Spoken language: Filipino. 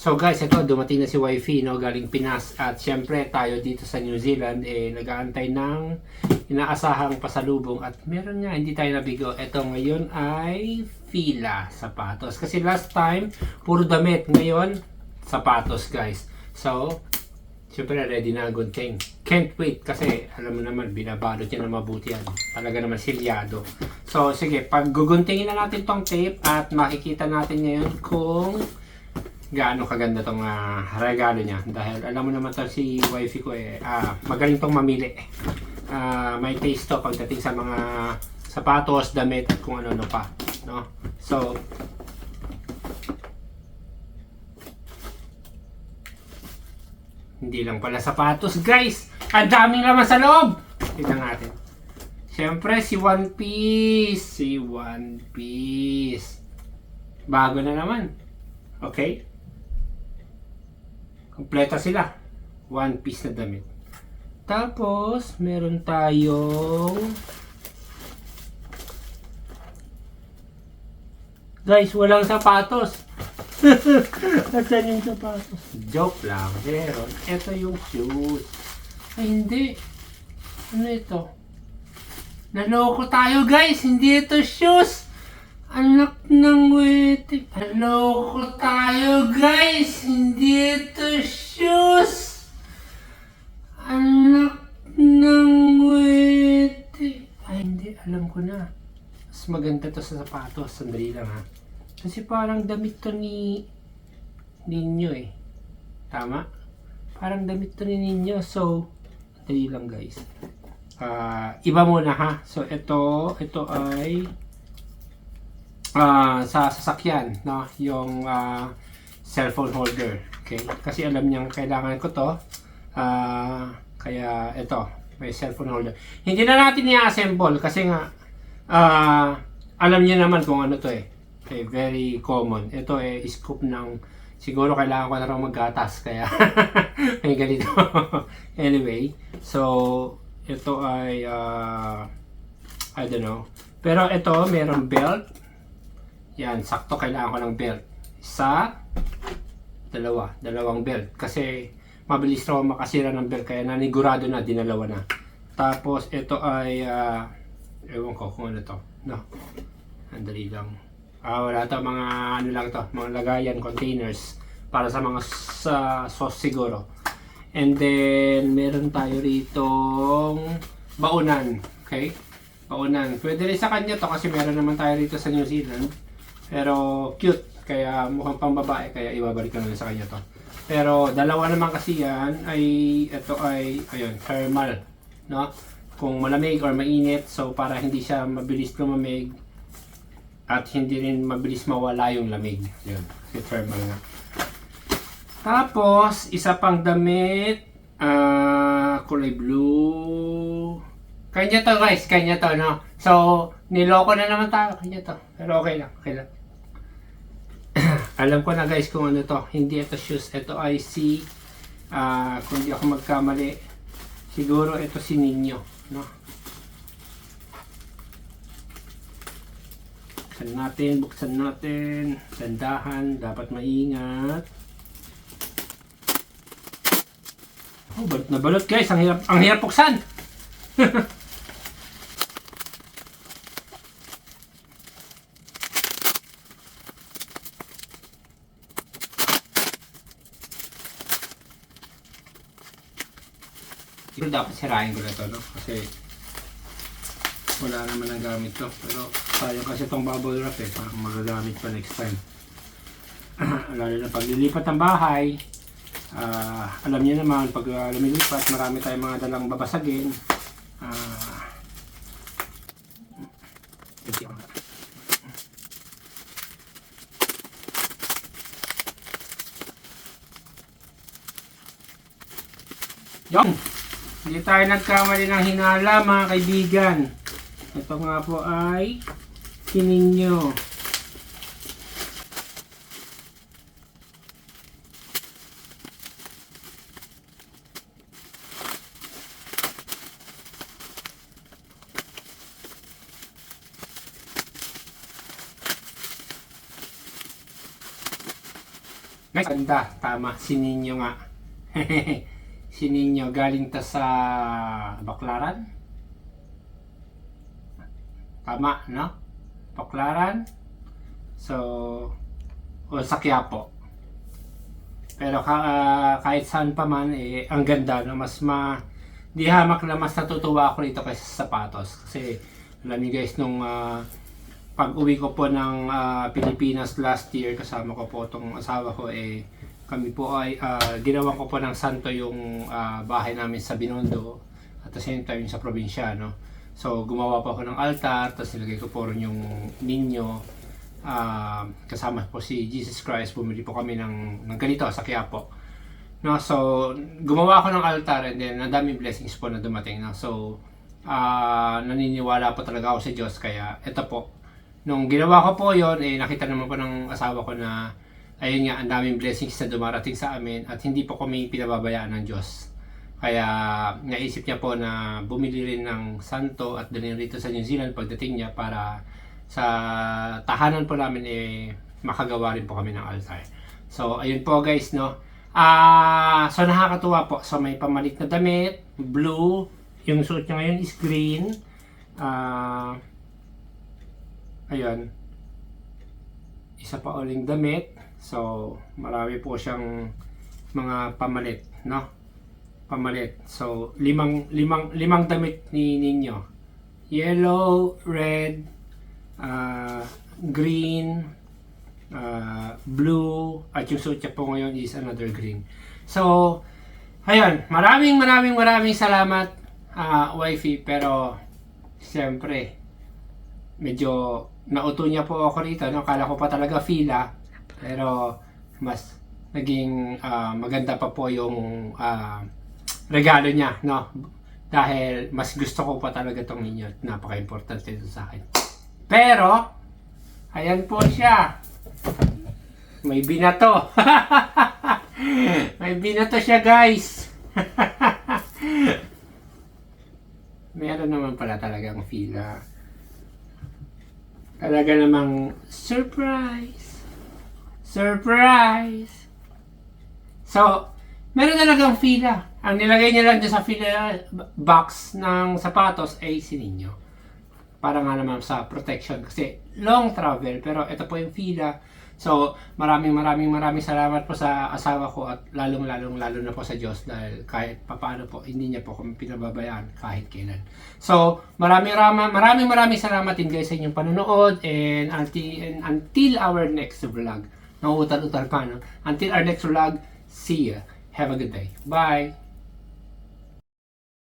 So guys, ito dumating na si Wifey, no, galing Pinas, at syempre tayo dito sa New Zealand nag-aantay ng inaasahang pasalubong, at meron nga, hindi tayo nabigo. Ito ngayon ay fila, sapatos. Kasi last time puro damit, ngayon sapatos guys. So syempre ready na gunting. Can't wait kasi alam mo naman binabalot niya na mabuti yan. Talaga naman silyado. So sige, pag guguntingin na natin tong tape at makikita natin ngayon kung gaano kaganda tong regalo niya, dahil alam mo naman to si wifey ko magaling tong mamili. May taste to pagdating sa mga sapatos, damit at kung ano pa, no? So hindi lang pala sapatos guys, ang daming laman sa loob. Tignan natin. Siyempre si One Piece, bago na naman. Okay, kompleto sila. One Piece na damit. Tapos, meron tayong guys, walang sapatos. Nasaan yung sapatos? Joke lang. Meron. Ito yung shoes. Ay, hindi. Ano ito? Naloko tayo guys. Hindi ito shoes. Anak ng wete. Naloko tayo guys. Hindi ito shoes. Anak ng wete. Ay, hindi. Alam ko na. Mas maganda to sa sapatos. Sandali lang ha. Kasi parang damit to ni Ninyo Tama? Parang damit to ni Ninyo. So, sandali lang guys. Iba muna ha. So, ito ay sa sasakyan, no? Yung cellphone holder. Okay? Kasi alam niyang kailangan ko to. Kaya ito, may cellphone holder. Hindi na natin i-assemble kasi nga alam niya naman kung ano to Okay, very common. Ito scoop ng, siguro kailangan ko na rin maggatas kaya may ganito. Anyway, so ito ay I don't know. Pero ito, merong belt. Yan, sakto kailangan ko ng belt. Dalawang belt. Kasi mabilis raw makasira ng belt, kaya nanigurado na, dinalawa na. Tapos ito ay ewan ko kung ano to. No. Andali lang. Wala to, mga ano lang to, mga lagayan, containers para sa mga sauce siguro. And then meron tayo ritong baunan. Okay? Baunan. Pwede rin sa kanya to kasi meron naman tayo rito sa New Zealand. Pero cute, kaya mukhang pang babae, kaya ibabalik ko na sa kanya to. Pero dalawa naman kasi yan, ito ay ayun, thermal, no? Kung malamig or mainit, so para hindi siya mabilis lumamig at hindi rin mabilis mawala yung lamig. Yun, kasi thermal nga. Tapos, isa pang damit, kulay blue. Kanya to guys, kanya to, no? So, niloko na naman tayo, kanya to. Pero okay lang, okay lang. Alam ko na guys kung ano to. Hindi ito shoes, ito ay kung di ako magkamali, siguro ito si Ninyo, no? Buksan natin. Dandahan, dapat maingat. Oh, balot na balot guys, ang hirap buksan. Siguro dapat sirain ko na ito, no? Kasi wala naman ang gamit to. Pero sayang kasi itong bubble wrap parang magagamit pa next time. Lalo na pag lilipat ng bahay, alam niyo naman pag lumilipat, marami tayong mga dalang babasagin. Yung hindi tayo nagkamali ng hinala mga kaibigan. Ito nga po ay Ninyo. Guys, ganda. Tama. Si Ninyo nga. Si Ninyo. Galing ta sa Baclaran. Tama, no? Baclaran. So, o sa Quiapo. Pero kahit saan pa man, ang ganda, no? Di hamak na mas natutuwa ako rito kaysa sa sapatos. Kasi, alam niyo guys, nung pag-uwi ko po ng Pilipinas last year, kasama ko po itong asawa ko, kami po ay ginawan ko po ng santo yung bahay namin sa Binondo at the same time sa probinsya, no? So gumawa po ako ng altar, tapos nilagay ko po rin yung ninyo, kasama po si Jesus Christ. Bumili po kami ng ganito sa Quiapo, no? So gumawa ako ng altar, and then ang daming blessings po na dumating, no? So naniniwala po talaga ako sa Diyos, kaya ito po, nung ginawa ko po yon, nakita naman po ng asawa ko na ayun nga, ang daming blessings na dumarating sa amin at hindi po kami pinababayaan ng Diyos. Kaya naisip niya po na bumili rin ng santo at dalhin rito sa New Zealand pagdating niya, para sa tahanan po namin makagawa rin po kami ng altar. So ayun po guys, no. So nakakatuwa po. So may pamalit na damit, blue. Yung suot niya ngayon is green. Ayun. Isa pa uling damit. So, marami po siyang mga pamalit, no? Pamalit. So, limang damit ni Ninyo. Yellow, red, green, blue, at yung suot niya po ngayon is another green. So, ayun. Maraming salamat, wifey. Pero, siyempre, medyo nauto niya po ako rito, no? Kala ko pa talaga fila, pero mas naging maganda pa po yung regalo niya, no? Dahil mas gusto ko pa talaga itong ninyo at napaka-importante ito sa akin. Pero ayan po siya, may binato. May binato siya guys. Meron naman pala talagang fila. Talaga namang surprise! Surprise! So, meron talagang fila. Ang nilagay niya lang dyan sa fila box ng sapatos ay si Ninyo. Para nga naman sa protection. Kasi long travel. Pero ito po yung fila. So, maraming salamat po sa asawa ko at lalo na po sa Diyos, dahil kahit papaano po, hindi niya po kami pinababayaan kahit kailan. So, maraming salamat din guys sa inyong panonood, and until our next vlog. Nauutal-utal pa, no? Until our next vlog, see ya. Have a good day. Bye!